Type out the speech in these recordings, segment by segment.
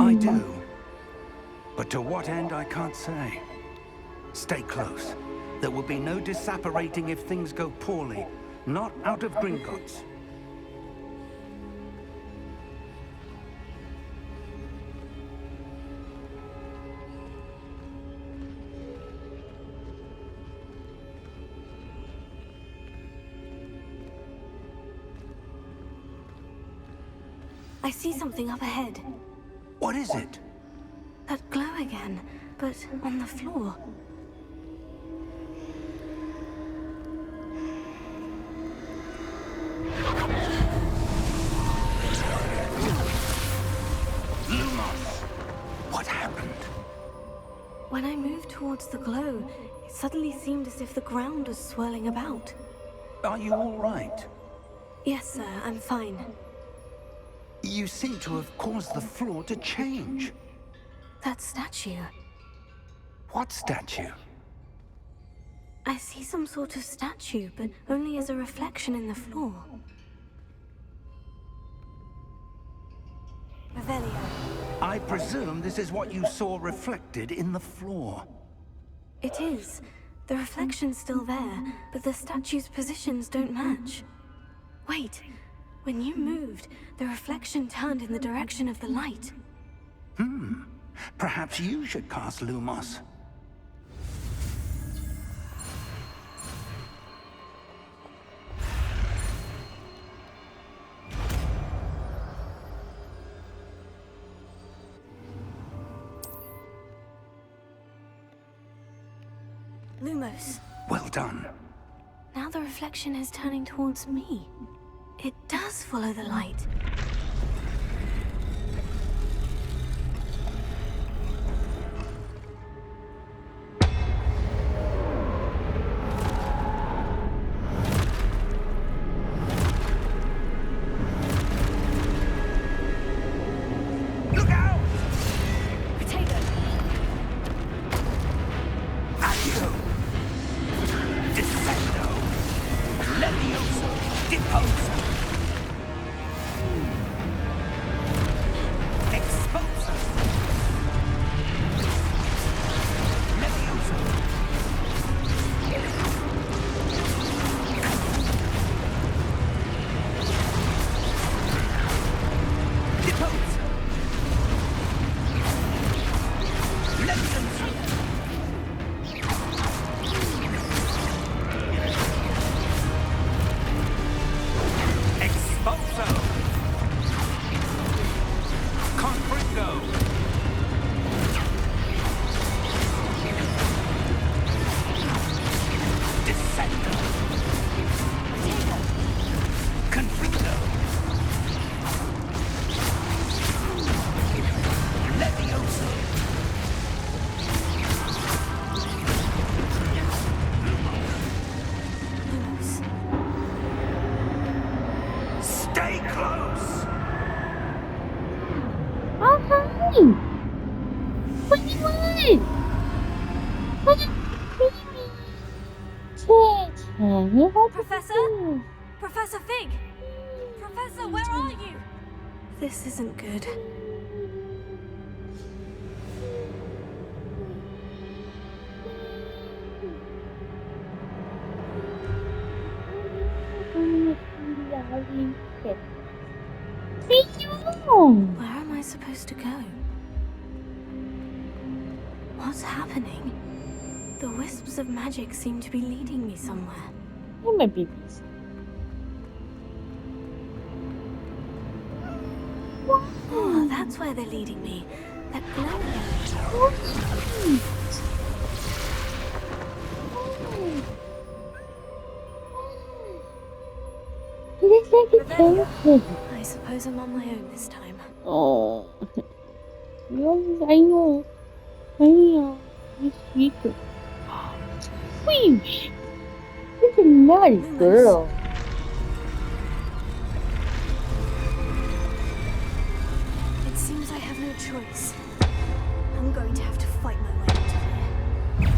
I do. But to what end, I can't say. Stay close. There will be no disapparating if things go poorly. Not out of Gringotts. I see something up ahead. What is it? That glow again, but on the floor. Lumos! What happened? When I moved towards the glow, it suddenly seemed as if the ground was swirling about. Are you all right? Yes, sir, I'm fine. You seem to have caused the floor to change. That statue. What statue? I see some sort of statue, but only as a reflection in the floor. Revelio. I presume this is what you saw reflected in the floor. It is. The reflection's still there, but the statue's positions don't match. Wait. When you moved, the reflection turned in the direction of the light. Perhaps you should cast Lumos. Lumos. Well done. Now the reflection is turning towards me. It does follow the light. Look out! Potato! Accio! Descendo! Levioso! Deposo! Exposo! Levioso! Deposo! Levioso! Exposo! Confringo! Descendo! Confringo! Levioso! Lumos. Stay close! Oh, hi! What do you want? What do you want? Professor? Professor Fig! Professor, where are you? This isn't good. Where am I supposed to go? What's happening? The wisps of magic seem to be leading me somewhere. You might be busy. Oh, that's where they're leading me. That glow. It is like a carrot. I suppose I'm on my own this time. Oh. Yes, I know. I know. This secret. Whoosh! You're a naughty girl. It seems I have no choice. I'm going to have to fight my way out of here.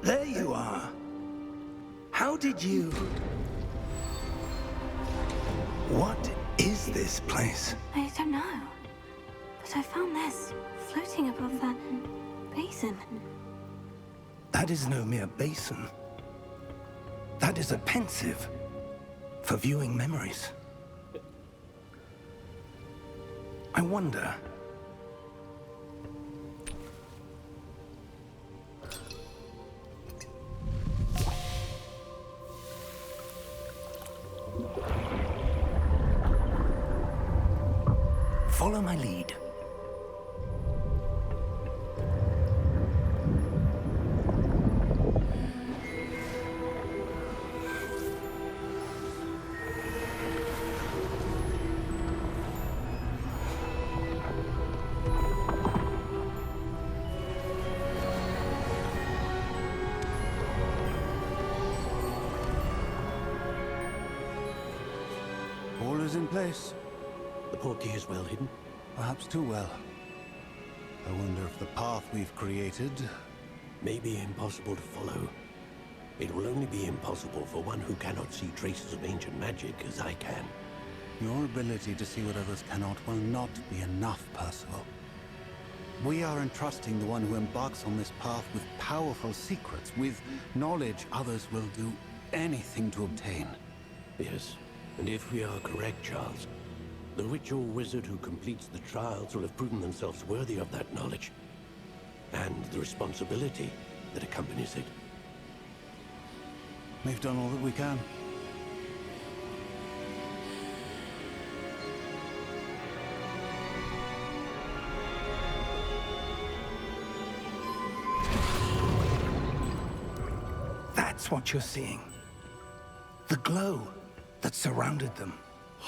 There you are. How did you... What is this place? I don't know. But I found this floating above that basin. That is no mere basin. That is a pensive for viewing memories. I wonder... Follow my lead. All is in place. The portkey is well hidden. Perhaps too well. I wonder if the path we've created... May be impossible to follow. It will only be impossible for one who cannot see traces of ancient magic as I can. Your ability to see what others cannot will not be enough, Percival. We are entrusting the one who embarks on this path with powerful secrets, with knowledge others will do anything to obtain. Yes, and if we are correct, Charles, the witch or wizard who completes the trials will have proven themselves worthy of that knowledge, and the responsibility that accompanies it. We've done all that we can. That's what you're seeing. The glow that surrounded them.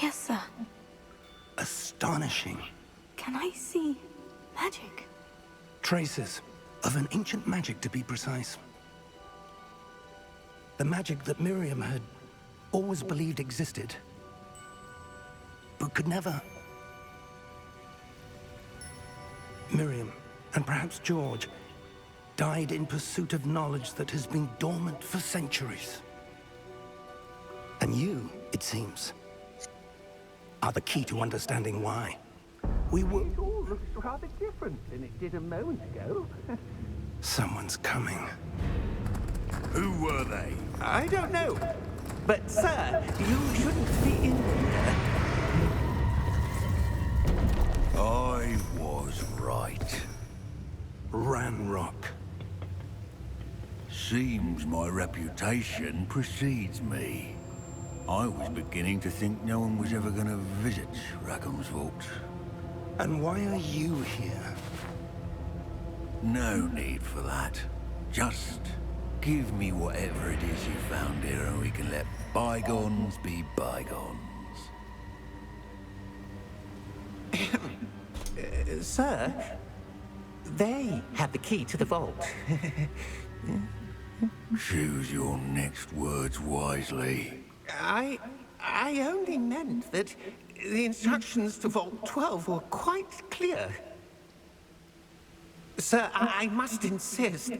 Yes, sir. Astonishing. Can I see magic? Traces of an ancient magic, to be precise. The magic that Miriam had always believed existed, but could never. Miriam, and perhaps George, died in pursuit of knowledge that has been dormant for centuries. And you, it seems, are the key to understanding why. We were... It all looks rather different than it did a moment ago. Someone's coming. Who were they? I don't know. But, sir, you shouldn't be in here. I was right. Ranrock. Seems my reputation precedes me. I was beginning to think no one was ever going to visit Rackham's vault. And why are you here? No need for that. Just give me whatever it is you found here and we can let bygones be bygones. Sir, they have the key to the vault. Choose your next words wisely. I only meant that the instructions to Vault 12 were quite clear. Sir, I must insist.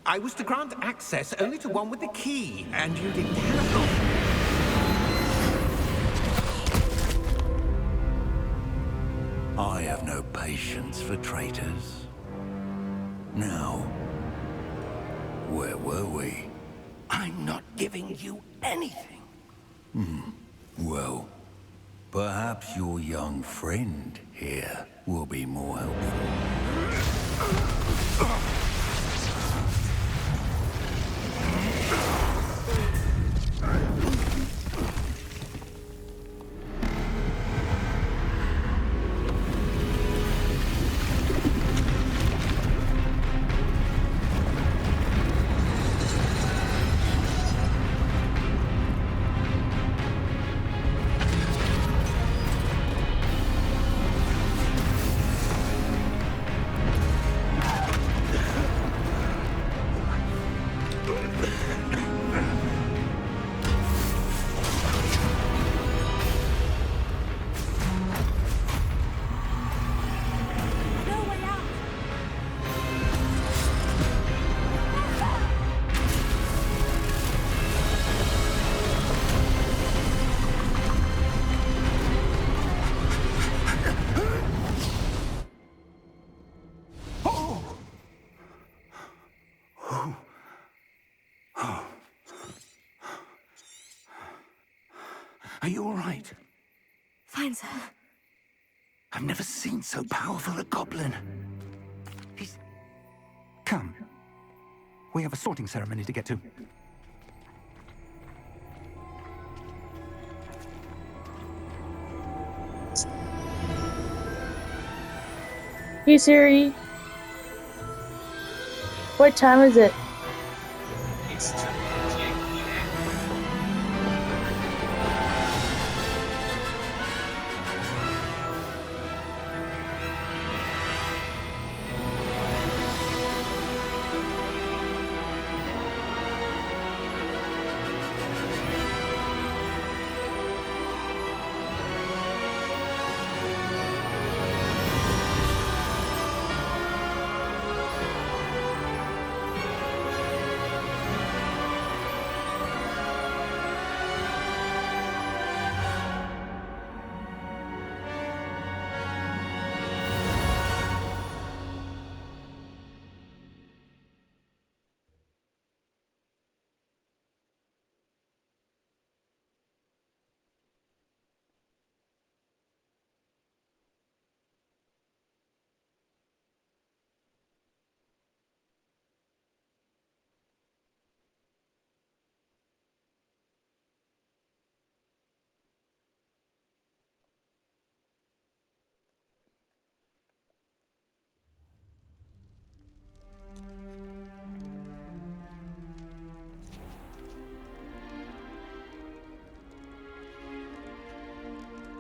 I was to grant access only to one with the key, and you didn't have I have no patience for traitors. Now, where were we? I'm not giving you anything. Well, perhaps your young friend here will be more helpful. Are you all right? Fine, sir. I've never seen so powerful a goblin. He's... Come. We have a sorting ceremony to get to. Hey Siri, what time is it?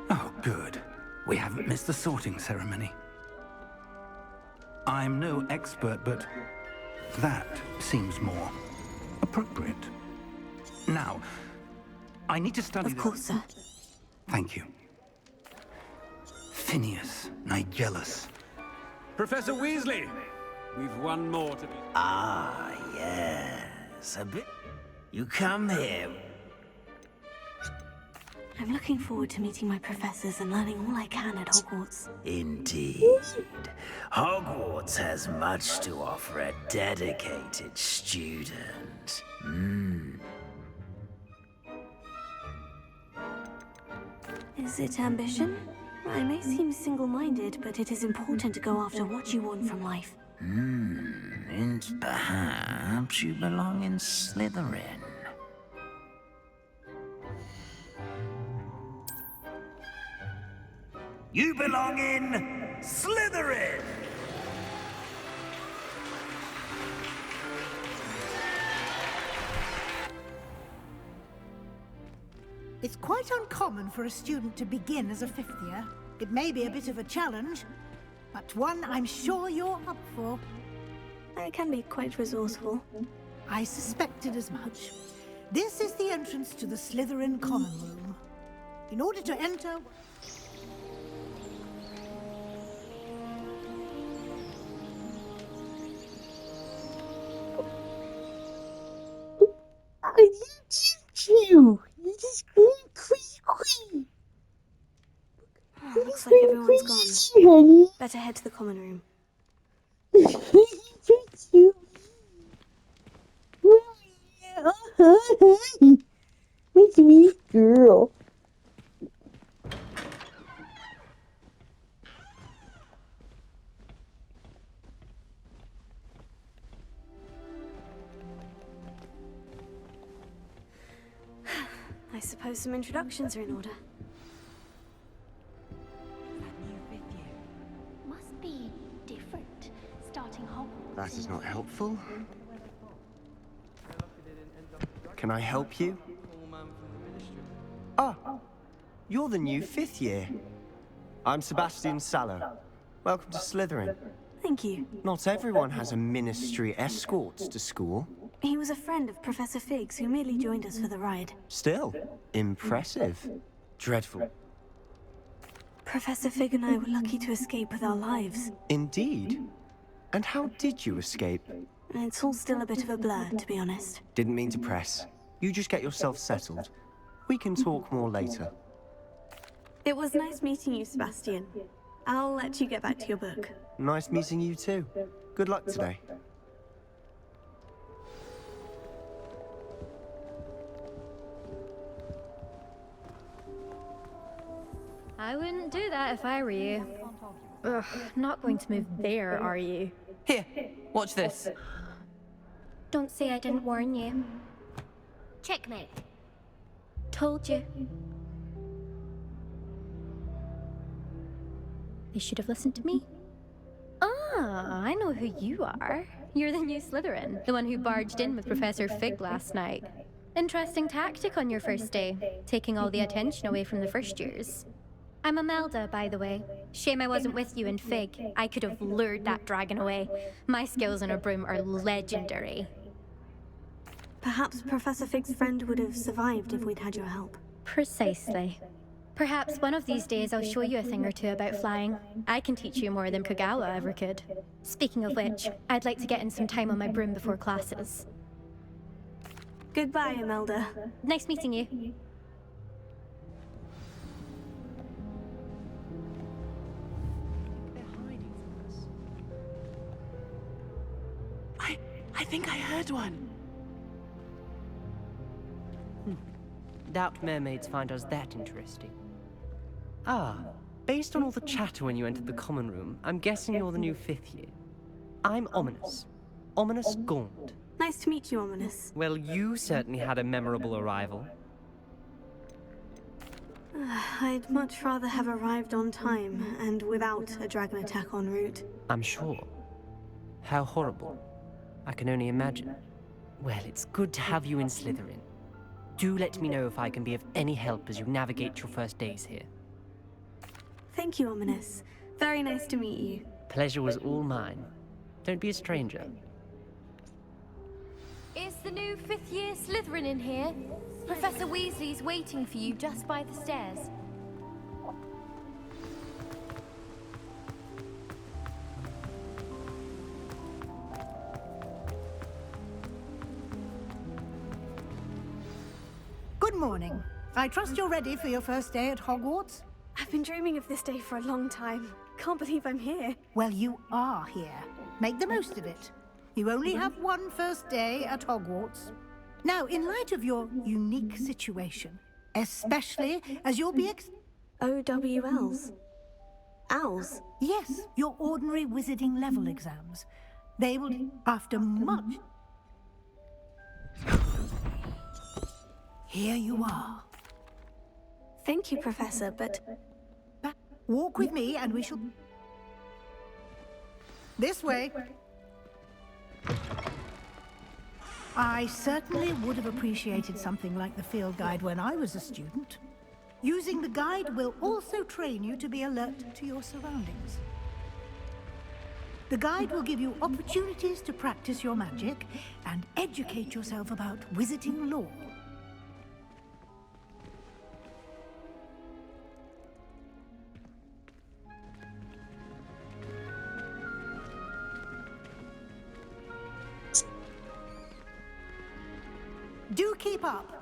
Oh, good. We haven't missed the sorting ceremony. I'm no expert, but that seems more appropriate. Now, I need to study Of course, sir. Thank you. Phineas, Nigellus. Professor Weasley, we've one more to be... Ah, yes. A bit... You come here. I'm looking forward to meeting my professors and learning all I can at Hogwarts. Indeed. Hogwarts has much to offer a dedicated student. Is it ambition? I may seem single-minded, but it is important to go after what you want from life. And perhaps you belong in Slytherin. You belong in Slytherin! It's quite uncommon for a student to begin as a fifth year. It may be a bit of a challenge, but one I'm sure you're up for. I can be quite resourceful. I suspected as much. This is the entrance to the Slytherin Common Room. In order to enter... I did you. You just queen. Oh, looks like everyone's gone. Honey. Better head to the common room. You. My sweet girl. I suppose some introductions are in order. Must be different, starting Hogwarts. That is not helpful. Can I help you? Ah, you're the new fifth year. I'm Sebastian Sallow. Welcome to Slytherin. Thank you. Not everyone has a ministry escort to school. He was a friend of Professor Fig's who merely joined us for the ride. Still, impressive. Dreadful. Professor Fig and I were lucky to escape with our lives. Indeed. And how did you escape? It's all still a bit of a blur, to be honest. Didn't mean to press. You just get yourself settled. We can talk more later. It was nice meeting you, Sebastian. I'll let you get back to your book. Nice meeting you too. Good luck today. I wouldn't do that if I were you. Ugh, not going to move there, are you? Here, watch this. Don't say I didn't warn you. Checkmate. Told you. They should have listened to me. Ah, I know who you are. You're the new Slytherin, the one who barged in with Professor Fig last night. Interesting tactic on your first day, taking all the attention away from the first years. I'm Imelda, by the way. Shame I wasn't with you in Fig. I could have lured that dragon away. My skills on a broom are legendary. Perhaps Professor Fig's friend would have survived if we'd had your help. Precisely. Perhaps one of these days I'll show you a thing or two about flying. I can teach you more than Kogawa ever could. Speaking of which, I'd like to get in some time on my broom before classes. Goodbye, Imelda. Nice meeting you. I think I heard one. Doubt mermaids find us that interesting. Ah, based on all the chatter when you entered the common room, I'm guessing you're the new 5th year. I'm Ominous. Ominous Gaunt. Nice to meet you, Ominous. Well, you certainly had a memorable arrival. I'd much rather have arrived on time and without a dragon attack en route. I'm sure. How horrible. I can only imagine. Well, it's good to have you in Slytherin. Do let me know if I can be of any help as you navigate your first days here. Thank you, Ominous. Very nice to meet you. Pleasure was all mine. Don't be a stranger. Is the new 5th year Slytherin in here? Professor Weasley's waiting for you just by the stairs. Good morning. I trust you're ready for your first day at Hogwarts? I've been dreaming of this day for a long time. Can't believe I'm here. Well, you are here. Make the most of it. You only have one first day at Hogwarts. Now, in light of your unique situation, especially as you'll be OWLs? Owls? Yes, your ordinary wizarding level exams. They will, after much... Here you are. Thank you, Professor, but... Walk with me and we shall... This way. I certainly would have appreciated something like the field guide when I was a student. Using the guide will also train you to be alert to your surroundings. The guide will give you opportunities to practice your magic and educate yourself about wizarding lore. Do keep up.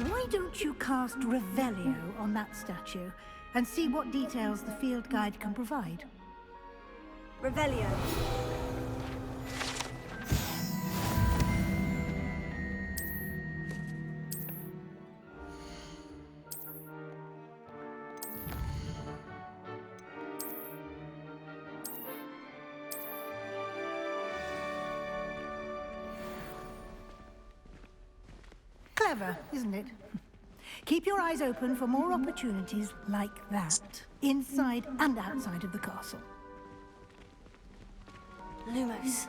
Why don't you cast Revelio on that statue and see what details the field guide can provide? Revelio. Clever, isn't it? Keep your eyes open for more opportunities like that, inside and outside of the castle. Lumos.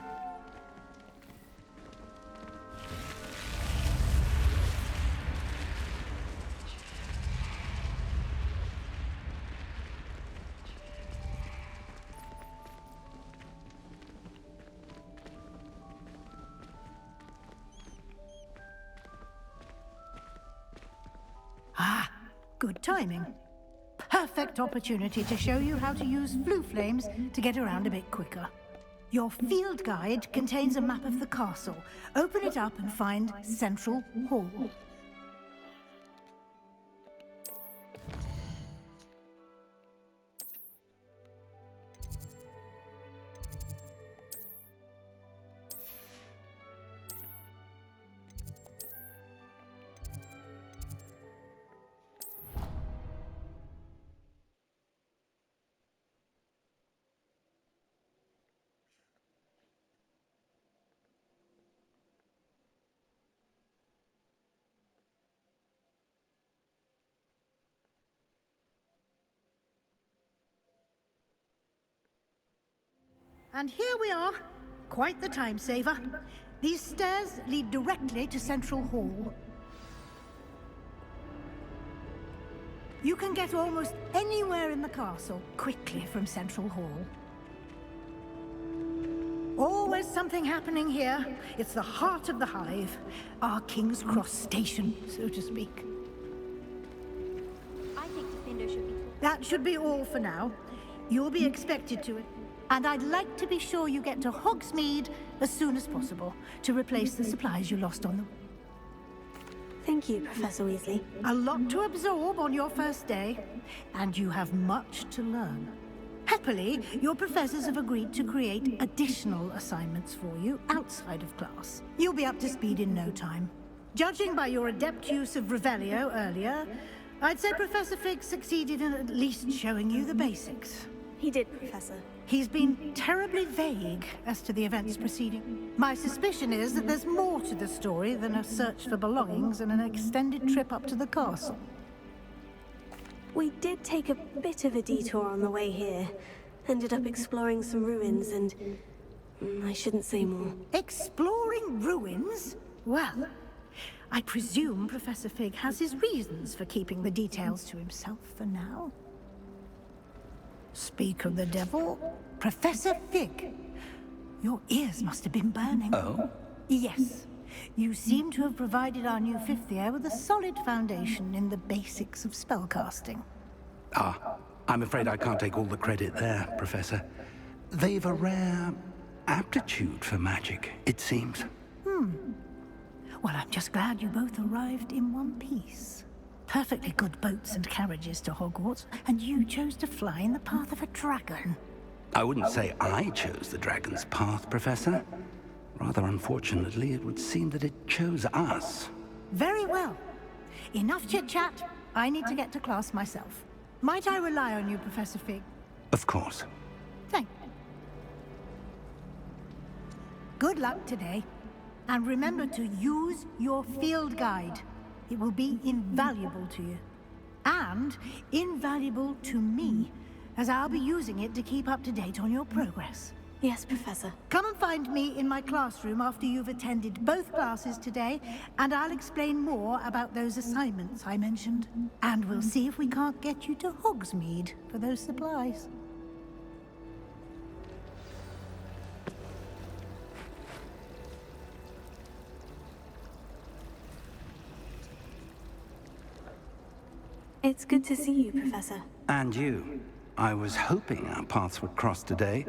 Ah, good timing. Perfect opportunity to show you how to use blue flames to get around a bit quicker. Your field guide contains a map of the castle. Open it up and find Central Hall. And here we are. Quite the time saver. These stairs lead directly to Central Hall. You can get almost anywhere in the castle quickly from Central Hall. Always something happening here. It's the heart of the Hive. Our King's Cross station, so to speak. I think Defender should be... That should be all for now. You'll be expected to it. And I'd like to be sure you get to Hogsmeade as soon as possible to replace the supplies you lost on the... Thank you, Professor Weasley. A lot to absorb on your first day, and you have much to learn. Happily, your professors have agreed to create additional assignments for you outside of class. You'll be up to speed in no time. Judging by your adept use of Revelio earlier, I'd say Professor Fig succeeded in at least showing you the basics. He did, Professor. He's been terribly vague as to the events preceding. My suspicion is that there's more to the story than a search for belongings and an extended trip up to the castle. We did take a bit of a detour on the way here. Ended up exploring some ruins and... I shouldn't say more. Exploring ruins? Well, I presume Professor Fig has his reasons for keeping the details to himself for now. Speak of the devil, Professor Fig. Your ears must have been burning. Oh? Yes. You seem to have provided our new fifth year with a solid foundation in the basics of spellcasting. Ah, I'm afraid I can't take all the credit there, Professor. They've a rare aptitude for magic, it seems. Well, I'm just glad you both arrived in one piece. Perfectly good boats and carriages to Hogwarts, and you chose to fly in the path of a dragon. I wouldn't say I chose the dragon's path, Professor. Rather unfortunately, it would seem that it chose us. Very well. Enough chit-chat. I need to get to class myself. Might I rely on you, Professor Fig? Of course. Thank you. Good luck today. And remember to use your field guide. It will be invaluable to you. And invaluable to me, as I'll be using it to keep up to date on your progress. Yes, Professor. Come and find me in my classroom after you've attended both classes today, and I'll explain more about those assignments I mentioned. And we'll see if we can't get you to Hogsmeade for those supplies. It's good to see you, Professor. And you. I was hoping our paths would cross today,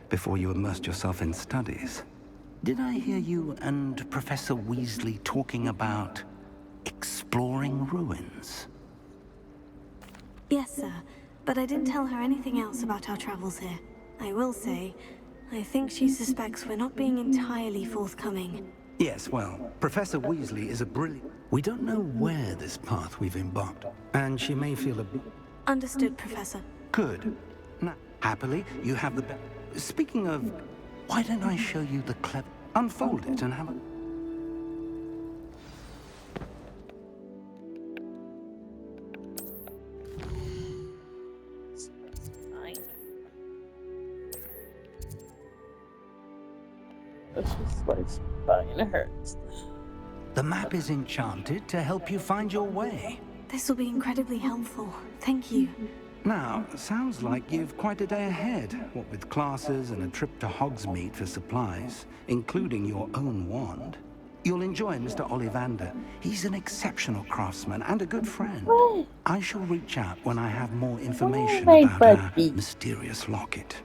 before you immersed yourself in studies. Did I hear you and Professor Weasley talking about exploring ruins? Yes, sir. But I didn't tell her anything else about our travels here. I will say, I think she suspects we're not being entirely forthcoming. Yes, well, Professor Weasley is a brilliant... We don't know where this path we've embarked, and she may feel a... Understood, Professor. Good. Now, happily, you have the... Speaking of, why don't I show you the clever... Unfold it and have a... It's just like spine hurts. The map is enchanted to help you find your way. This will be incredibly helpful. Thank you. Now, sounds like you've quite a day ahead, what with classes and a trip to Hogsmeade for supplies, including your own wand. You'll enjoy Mr. Ollivander. He's an exceptional craftsman and a good friend. I shall reach out when I have more information about our mysterious locket.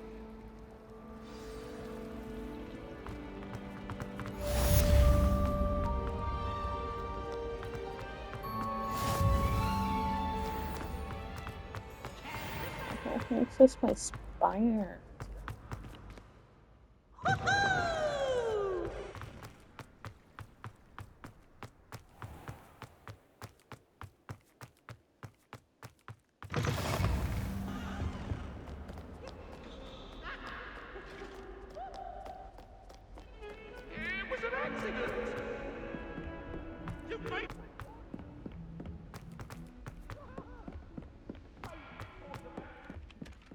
It's just my spine hurts.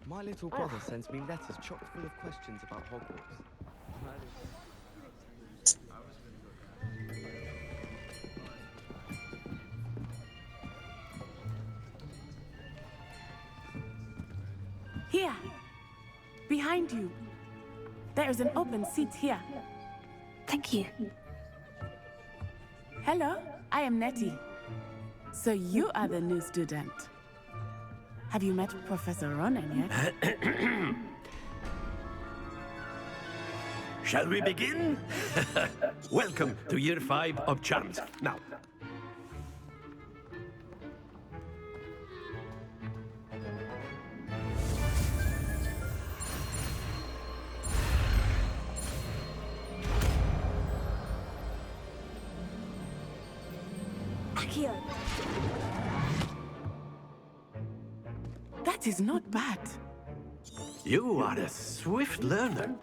My My little brother sends me letters chock full of questions about Hogwarts. Here! Behind you. There is an open seat here. Thank you. Hello, I am Nettie. So you are the new student. Have you met Professor Ronan yet? Shall we begin? Welcome to Year 5 of Charms. Now, Accio. That is not bad. you are a swift learner.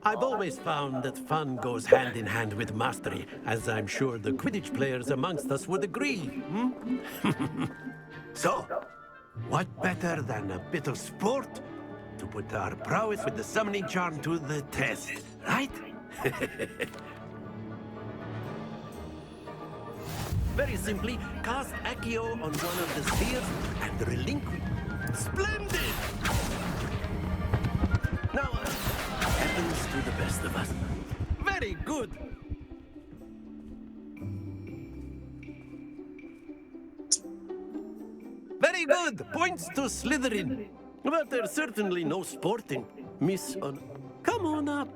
I've always found that fun goes hand in hand with mastery, as I'm sure the Quidditch players amongst us would agree. So, what better than a bit of sport to put our prowess with the summoning charm to the test, right? Very simply, cast Accio on one of the spheres and relinquish. Splendid! Now, happens to the best of us. Very good! Very good! Points to Slytherin. But there's certainly no sporting. Miss come on up.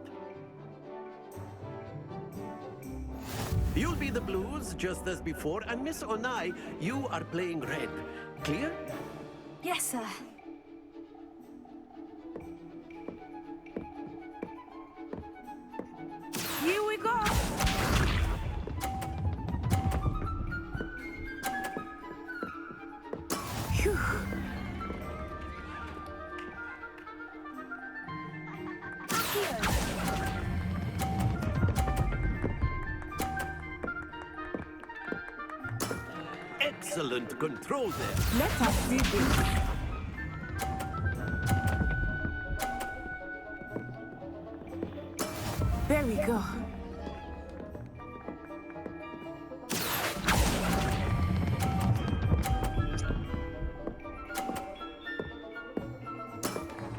You'll be the blues, just as before, and Miss Onai, you are playing red. Clear? Yes, sir. Here we go! Phew. Excellent control there. Let us see this. There we go.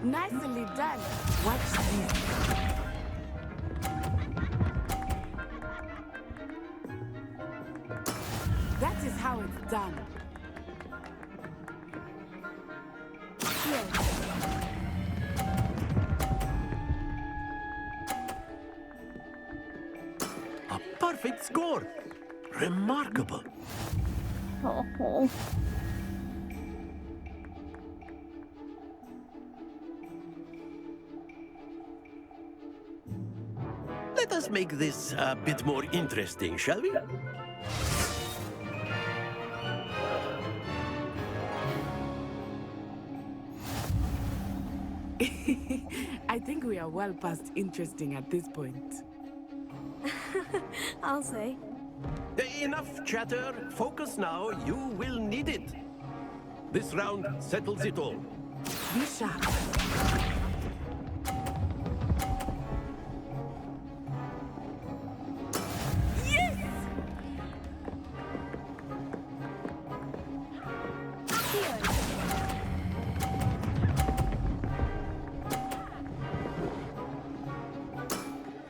Nicely done. Watch this. That is how it's done. A perfect score. Remarkable. Oh. Let us make this a bit more interesting, shall we? I think we are well past interesting at this point. I'll say. Enough chatter. Focus now. You will need it. This round settles it all. Be sharp.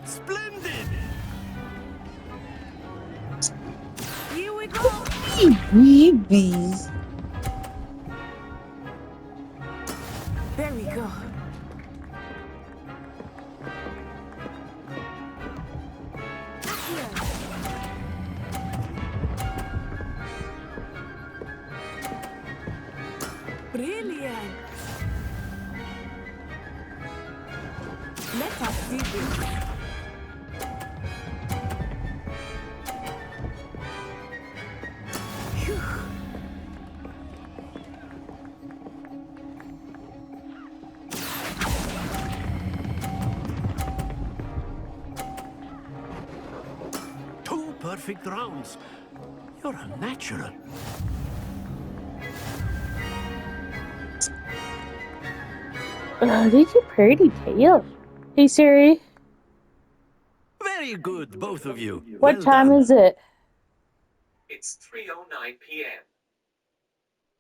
Splendid! Here we go! Babies. There we go. Brilliant! Let us see this. Phew. perfect rounds. You're a natural. These are pretty tales. Hey Siri. Very good, both of you. What Well time done. is it? It's 3:09 p.m.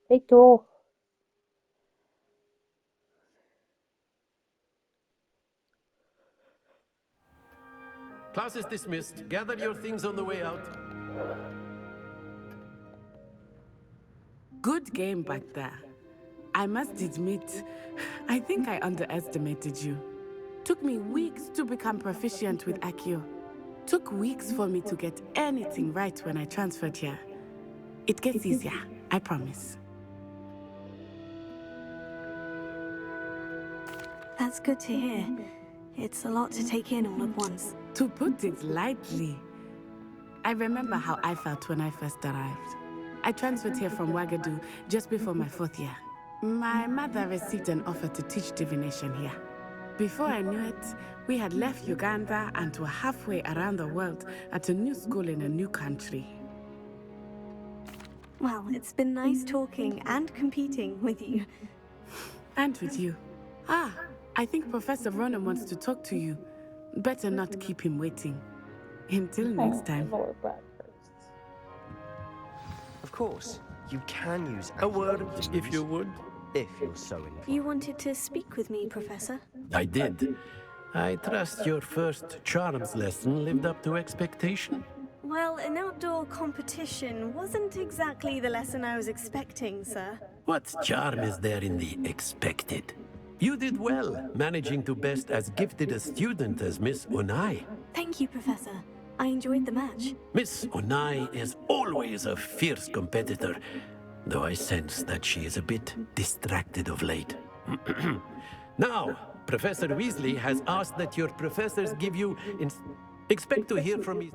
Hey, cool. Class is dismissed. Gather your things on the way out. Good game back there. I must admit, I think I underestimated you. Took me weeks to become proficient with Accio. Took weeks for me to get anything right when I transferred here. It gets easier, I promise. That's good to hear. It's a lot to take in all at once. To put it lightly, I remember how I felt when I first arrived. I transferred here from Wagadu just before my 4th year. My mother received an offer to teach divination here. Before I knew it, we had left Uganda and were halfway around the world at a new school in a new country. Well, it's been nice talking and competing with you. And with you. Ah, I think Professor Ronan wants to talk to you. Better not keep him waiting. Until next time. Of course, you can use A word, if you would. if you're so inclined. You wanted to speak with me, Professor? I did. I trust your first charms lesson lived up to expectation. Well, an outdoor competition wasn't exactly the lesson I was expecting, sir. What charm is there in the expected? You did well, managing to best as gifted a student as Miss Unai. Thank you, Professor. I enjoyed the match. Miss Unai is always a fierce competitor, though I sense that she is a bit distracted of late. Now, Professor Weasley has asked that your professors give you... Expect to hear from me...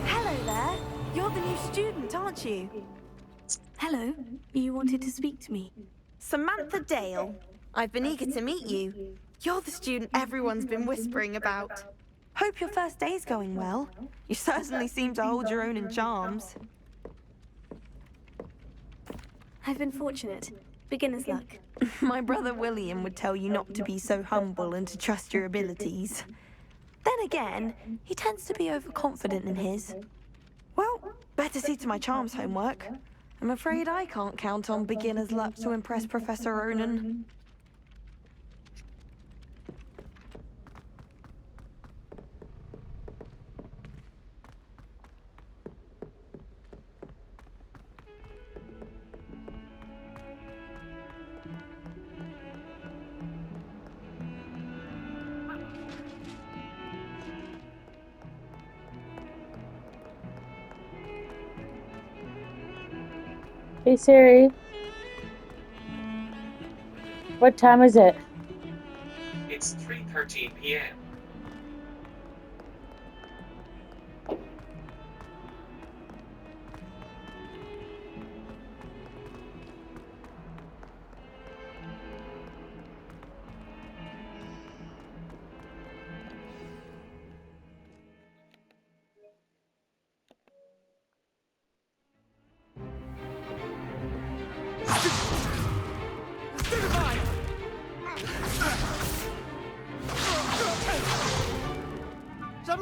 Hello there. You're the new student, aren't you? Hello. You wanted to speak to me. Samantha Dale. I've been eager to meet you. You're the student everyone's been whispering about. Hope your first day's going well. You certainly seem to hold your own in charms. I've been fortunate. Beginner's luck. My brother William would tell you not to be so humble and to trust your abilities. Then again, he tends to be overconfident in his. Well, better see to my charms homework. I'm afraid I can't count on beginner's luck to impress Professor Ronan. Hey Siri. What time is it? It's 3:13 p.m.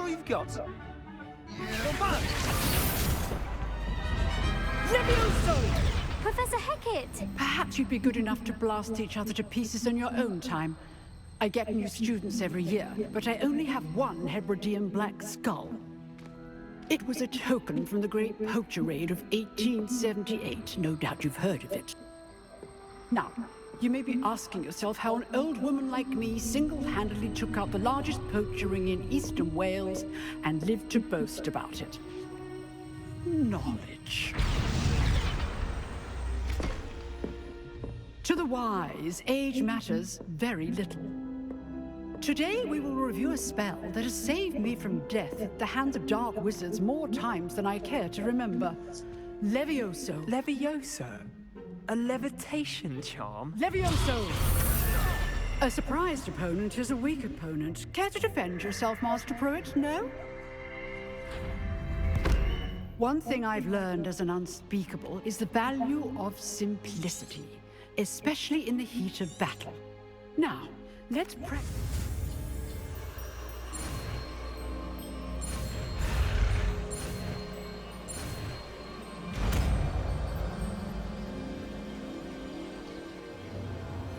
all you've got? Levioso! Professor Hecat! Perhaps you'd be good enough to blast each other to pieces in your own time. I get new students every year, but I only have one Hebridean black skull. It was a token from the Great Poacher Raid of 1878. No doubt you've heard of it. Now, you may be asking yourself how an old woman like me single-handedly took out the largest poacher ring in eastern Wales and lived to boast about it. Knowledge. To the wise, age matters very little. Today we will review a spell that has saved me from death at the hands of dark wizards more times than I care to remember. Levioso. Levioso? A levitation charm? Levioso! A surprised opponent is a weak opponent. Care to defend yourself, Master Pruitt? No? One thing I've learned as an unspeakable is the value of simplicity, especially in the heat of battle. Now, let's practice.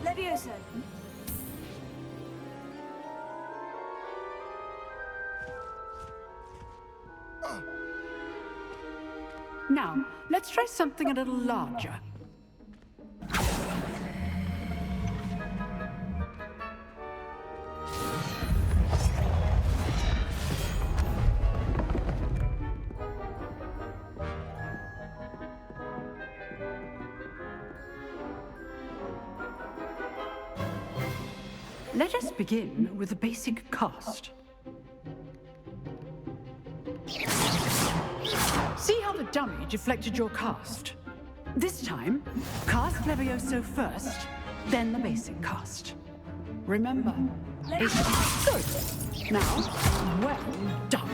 Levioso. Now, let's try something a little larger. Let us begin with the basic cast. See how the dummy deflected your cast? This time, cast Levioso first, then the basic cast. Remember, basic. Good. Now, well done.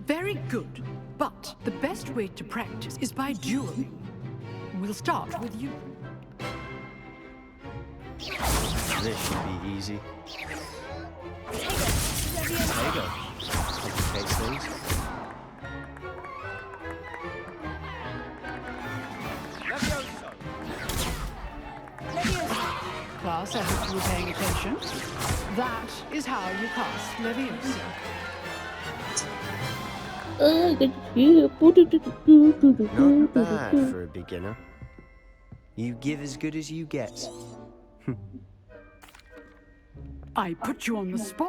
Very good, but the best way to practice is by dueling. We'll start with you. This should be easy. There you go. Complicates things. Class, I hope you were paying attention. That is how you cast Levioso. Not bad for a beginner. You give as good as you get. I put you on the spot